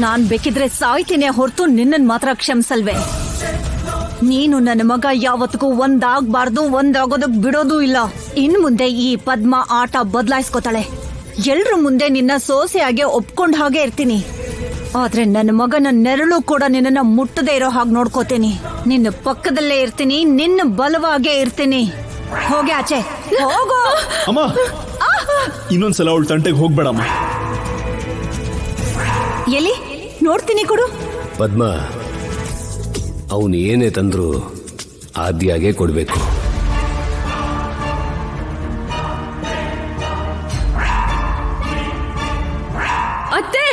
ನಾನ್ ಬೇಕಿದ್ರೆ ಸಾಯ್ತೀನಿ ಹೊರತು ನಿನ್ನನ್ ಮಾತ್ರ ಕ್ಷಮಿಸಲ್ವೇ. ನೀನು ನನ್ನ ಮಗ ಯಾವತ್ತಿಗೂ ಒಂದಾಗಬಾರ್ದು, ಒಂದಾಗೋದಕ್ ಬಿಡೋದೂ ಇಲ್ಲ. ಇನ್ ಮುಂದೆ ಈ ಪದ್ಮ ಆಟ ಬದಲಾಯಿಸ್ಕೋತಾಳೆ. ಎಲ್ರ ಮುಂದೆ ನಿನ್ನ ಸೋಸೆಯಾಗೆ ಒಪ್ಕೊಂಡ್ ಹಾಗೆ ಇರ್ತೀನಿ. ಆದ್ರೆ ನನ್ನ ಮಗನ ನೆರಳು ಕೂಡ ನಿನ್ನ ಮುಟ್ಟದೇ ಇರೋ ಹಾಗೆ ನೋಡ್ಕೋತೀನಿ. ನಿನ್ನ ಪಕ್ಕದಲ್ಲೇ ಇರ್ತೀನಿ, ನಿನ್ನ ಬಲವಾಗೇ ಇರ್ತೀನಿ. ಹೋಗಿ ಆಚೆ ಹೋಗೋ. ಅಮ್ಮ, ಇನ್ನೊಂದ್ಸಲ ಅವಳು ತಂಟೆಗೆ ಹೋಗ್ಬೇಡಮ್ಮ. ಎಲ್ಲಿ ನೋಡ್ತೀನಿ ಕೊಡು. ಪದ್ಮ, ಅವನು ಏನೇ ತಂದ್ರು ಆದ್ಯಾಗೆ ಕೊಡ್ಬೇಕು. ಅತ್ತೆ,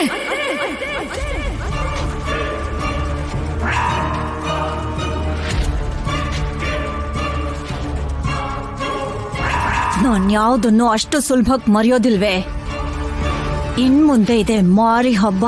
ನಾನ್ ಯಾವ್ದನ್ನು ಅಷ್ಟು ಸುಲಭಕ್ಕೆ ಮರೆಯೋದಿಲ್ವೇ. ಇನ್ ಮುಂದೆ ಇದೆ ಮಾರಿ ಹಬ್ಬ.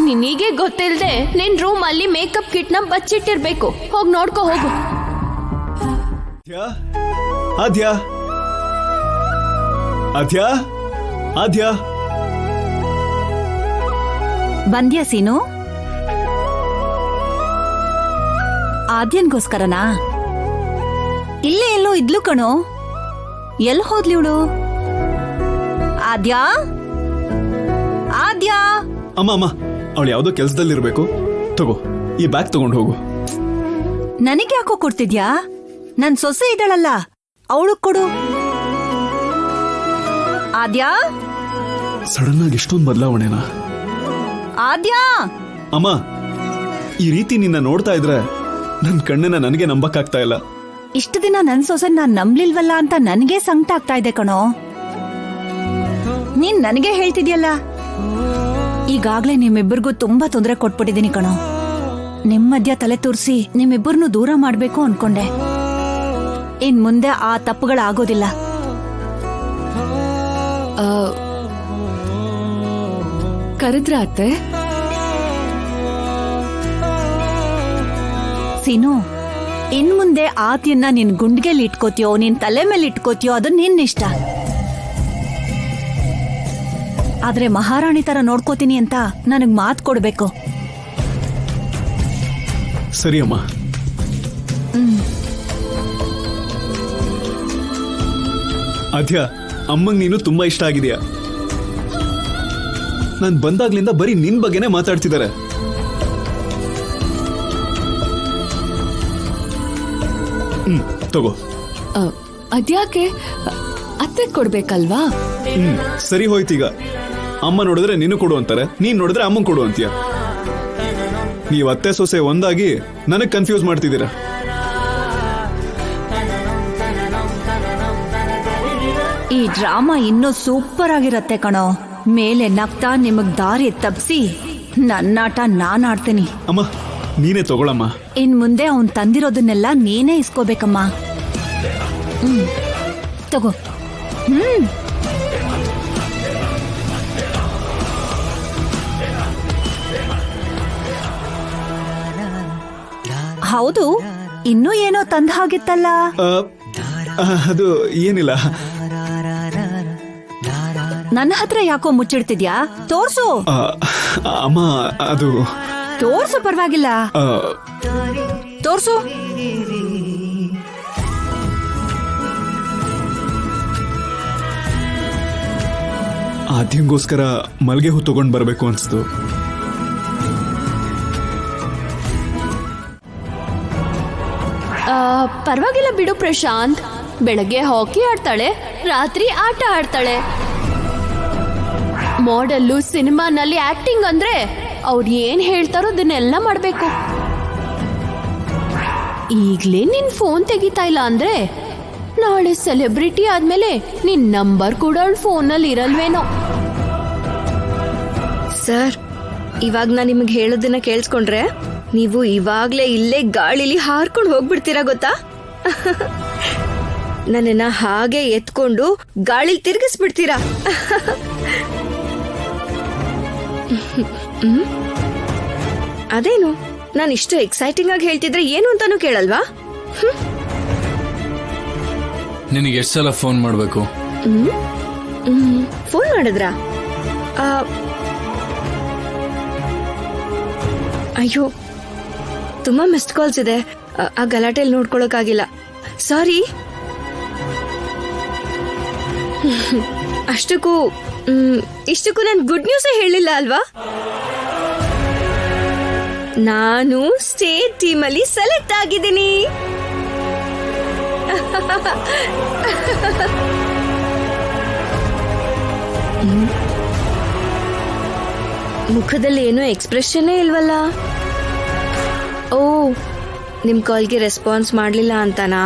ನಿನಗೆ ಗೊತ್ತಿಲ್ದೆ ನಿನ್ ರೂಮ್ ಅಲ್ಲಿ ಮೇಕಪ್ ಕಿಟ್ ನ ಬಚ್ಚಿಟ್ಟಿರ್ಬೇಕು. ಹೋಗ್ ನೋಡ್ಕೊ ಹೋಗು. ಆದ್ಯಾ, ಆದ್ಯಾ, ಆದ್ಯಾ, ಬಂದ್ಯಾ ಸೀನು? ಆದ್ಯನ್ಗೋಸ್ಕರನಾ? ಇಲ್ಲೇ ಎಲ್ಲೋ ಇದ್ಲು ಕಣೋ. ಎಲ್ ಹೋದ್ಲಿ ಇವಳು? ಆದ್ಯಾ, ಆದ್ಯಾ. ಅಮ್ಮ ಅಮ್ಮ, ಅವಳು ಯಾವ್ದೋ ಕೆಲ್ಸದಲ್ಲಿರ್ಬೇಕು. ತಗೋ, ಈ ಬ್ಯಾಗ್ ತಗೊಂಡು ಹೋಗು. ನನಗೆ ಯಾಕೋ ಕೊಡ್ತಿದ್ಯಾ? ನನ್ ಸೊಸೆ ಇದ್ದಾಳಲ್ಲ, ಅವಳು ಕೊಡು. ಆದ್ಯಾ, ಸಡನ್ ಆಗಿ ಇಷ್ಟೊಂದು ಬದಲಾವಣೆನಾ? ಆದ್ಯಾ. ಅಮ್ಮ, ಈ ರೀತಿ ನಿನ್ನ ನೋಡ್ತಾ ಇದ್ರೆ ನನ್ ಕಣ್ಣನ್ನ ನನಗೆ ನಂಬಕ್ಕಾಗ್ತಾ ಇಲ್ಲ. ಇಷ್ಟು ದಿನ ನನ್ ಸೊಸೆ ನಾನ್ ನಂಬ್ಲಿಲ್ವಲ್ಲ ಅಂತ ನನಗೆ ಸಂಕಟ ಆಗ್ತಾ ಇದೆ ಕಣೋ. ನೀನ್ ನನಗೆ ಹೇಳ್ತಿದ್ಯಲ್ಲ. ಈಗಾಗ್ಲೇ ನಿಮ್ಮಿಬ್ಬರಿಗೂ ತುಂಬಾ ತೊಂದರೆ ಕೊಟ್ಬಿಟ್ಟಿದೀನಿ ಕಣೋ. ನಿಮ್ ಮಧ್ಯ ತಲೆ ತೋರಿಸಿ ನಿಮ್ಮಿಬ್ಬರನ್ನು ದೂರ ಮಾಡ್ಬೇಕು ಅನ್ಕೊಂಡೆ. ಇನ್ ಮುಂದೆ ಆ ತಪ್ಪುಗಳಾಗೋದಿಲ್ಲ. ಕರೆದ್ರ ಅತ್ತೆ? ಸೀನು, ಇನ್ ಮುಂದೆ ಆದ್ಯನ್ನ ನಿನ್ ಗುಂಡ್ಗೆಲ್ ಇಟ್ಕೋತಿಯೋ, ನಿನ್ ತಲೆ ಮೇಲೆ ಇಟ್ಕೋತಿಯೋ, ಅದು ನಿನ್ನಿಷ್ಟ. ಆದ್ರೆ ಮಹಾರಾಣಿ ತರ ನೋಡ್ಕೋತೀನಿ ಅಂತ ನನಗ್ ಮಾತ್ ಕೊಡ್ಬೇಕು. ಸರಿ ಅಮ್ಮ. ಆದ್ಯ, ಅಮ್ಮಂಗ್ ನೀನು ತುಂಬಾ ಇಷ್ಟ ಆಗಿದೆಯಾ. ನಾನ್ ಬಂದಾಗ್ಲಿಂದ ಬರೀ ನಿನ್ ಬಗ್ಗೆನೇ ಮಾತಾಡ್ತಿದ್ದಾರೆ. ತಗೋ. ಅದ್ಯಾಕೆ? ಅತ್ತೆ ಕೊಡ್ಬೇಕಲ್ವಾ? ಸರಿ ಹೋಯ್ತೀಗ. ಅಮ್ಮ ನೋಡಿದ್ರೆ ನೀನು ಕೊಡು ಅಂತಾರೆ, ನೀನ್ ನೋಡಿದ್ರೆ ಅಮ್ಮಂಗ್ ಕೊಡು ಅಂತೀಯ. ನೀವ್ ಅತ್ತೆ ಸೊಸೆ ಒಂದಾಗಿ ನನಗ್ ಕನ್ಫ್ಯೂಸ್ ಮಾಡ್ತಿದ್ದೀರಾ. ಈ ಡ್ರಾಮಾ ಇನ್ನೂ ಸೂಪರ್ ಆಗಿರತ್ತೆ ಕಣೋ. ಮೇಲೆ ನಗ್ತಾ ನಿಮಗ್ ದಾರಿ ತಪ್ಸಿ ನನ್ನಾಟ ನಾನ್ ಆಡ್ತೀನಿ. ಅಮ್ಮ, ನೀನೇ ತಗೊಳಮ್ಮ. ಇನ್ ಮುಂದೆ ಅವನ್ ತಂದಿರೋದನ್ನೆಲ್ಲ ನೀನೇ ಇಸ್ಕೋಬೇಕಮ್ಮ. ತಗೋ. ಹೌದು, ಇನ್ನೂ ಏನೋ ತಂದ ಹಾಗಿತ್ತಲ್ಲ. ಅದು ಏನಿಲ್ಲ. ನನ್ನ ಹತ್ರ ಯಾಕೋ ಮುಚ್ಚಿಡ್ತಿದ್ಯಾ? ತೋರ್ಸು. ಅಮ್ಮ, ಅದು ತೋರ್ಸು, ಪರವಾಗಿಲ್ಲ. ತೋರ್ಸು. ಆದ್ಯಂಗೋಸ್ಕರ ಮಲ್ಗೆ ಹೂ ತಗೊಂಡ್ ಬರ್ಬೇಕು ಅನ್ಸ್ತು. ಪರವಾಗಿಲ್ಲ ಬಿಡು ಪ್ರಶಾಂತ್. ಬೆಳಗ್ಗೆ ಹಾಕಿ ಆಡ್ತಾಳೆ, ರಾತ್ರಿ ಆಟ ಆಡ್ತಾಳೆ. ಮಾಡೆಲ್ಲು, ಸಿನಿಮಾನಲ್ಲಿ ಆಕ್ಟಿಂಗ್ ಅಂದ್ರೆ ಅವ್ರು ಏನ್ ಹೇಳ್ತಾರೋ ಅದನ್ನೆಲ್ಲ ಮಾಡ್ಬೇಕು. ಈಗ್ಲೇ ನಿನ್ ಫೋನ್ ತೆಗಿತಾ ಇಲ್ಲ ಅಂದ್ರೆ ನಾಳೆ ಸೆಲೆಬ್ರಿಟಿ ಆದ್ಮೇಲೆ ನಿನ್ ನಂಬರ್ ಕೂಡ ಅವಳ ಫೋನಲ್ಲಿ ಇರಲ್ವೇನೋ. ಸರ್, ಇವಾಗ ನಾನು ನಿಮಗೆ ಹೇಳೋದನ್ನ ಕೇಳಿಸ್ಕೊಂಡ್ರೆ ನೀವು ಇವಾಗ್ಲೇ ಇಲ್ಲೇ ಗಾಳಿಲಿ ಹಾರ್ಕೊಂಡು ಹೋಗ್ಬಿಡ್ತೀರಾ ಗೊತ್ತಾ? ನನ್ನನ್ನ ಹಾಗೆ ಎತ್ಕೊಂಡು ಗಾಳಿಲಿ ತಿರ್ಗಿಸ್ಬಿಡ್ತೀರಾ. ಅದೇನು, ನಾನು ಇಷ್ಟು ಎಕ್ಸೈಟಿಂಗ್ ಆಗಿ ಹೇಳ್ತಿದ್ರೆ ಏನು ಅಂತಾನು ಕೇಳಲ್ವಾ? ನಿನಗೆ ಎಷ್ಟು ಸಲ ಫೋನ್ ಮಾಡಬೇಕು? ಫೋನ್ ಮಾಡಿದ್ರಾ? ಅಯ್ಯೋ, ತುಂಬಾ ಮಿಸ್ಡ್ ಕಾಲ್ಸ್ ಇದೆ. ಆ ಗಲಾಟೆಯಲ್ಲಿ ನೋಡ್ಕೊಳಕ್ಕಾಗಿಲ್ಲ, ಸಾರಿ. ಇಷ್ಟಕ್ಕೂ ನಾನು ಗುಡ್ ನ್ಯೂಸ್ ಹೇಳಿಲ್ಲ ಅಲ್ವಾ? ನಾನು ಸ್ಟೇಟ್ ಟೀಮ್ ಅಲ್ಲಿ ಸೆಲೆಕ್ಟ್ ಆಗಿದ್ದೀನಿ. ಮುಖದಲ್ಲಿ ಏನೋ ಎಕ್ಸ್ಪ್ರೆಷನ್ನೇ ಇಲ್ವಲ್ಲ. ಓ, ನಿಮ್ ಕಾಲ್ಗೆ ರೆಸ್ಪಾನ್ಸ್ ಮಾಡ್ಲಿಲ್ಲ ಅಂತನಾ?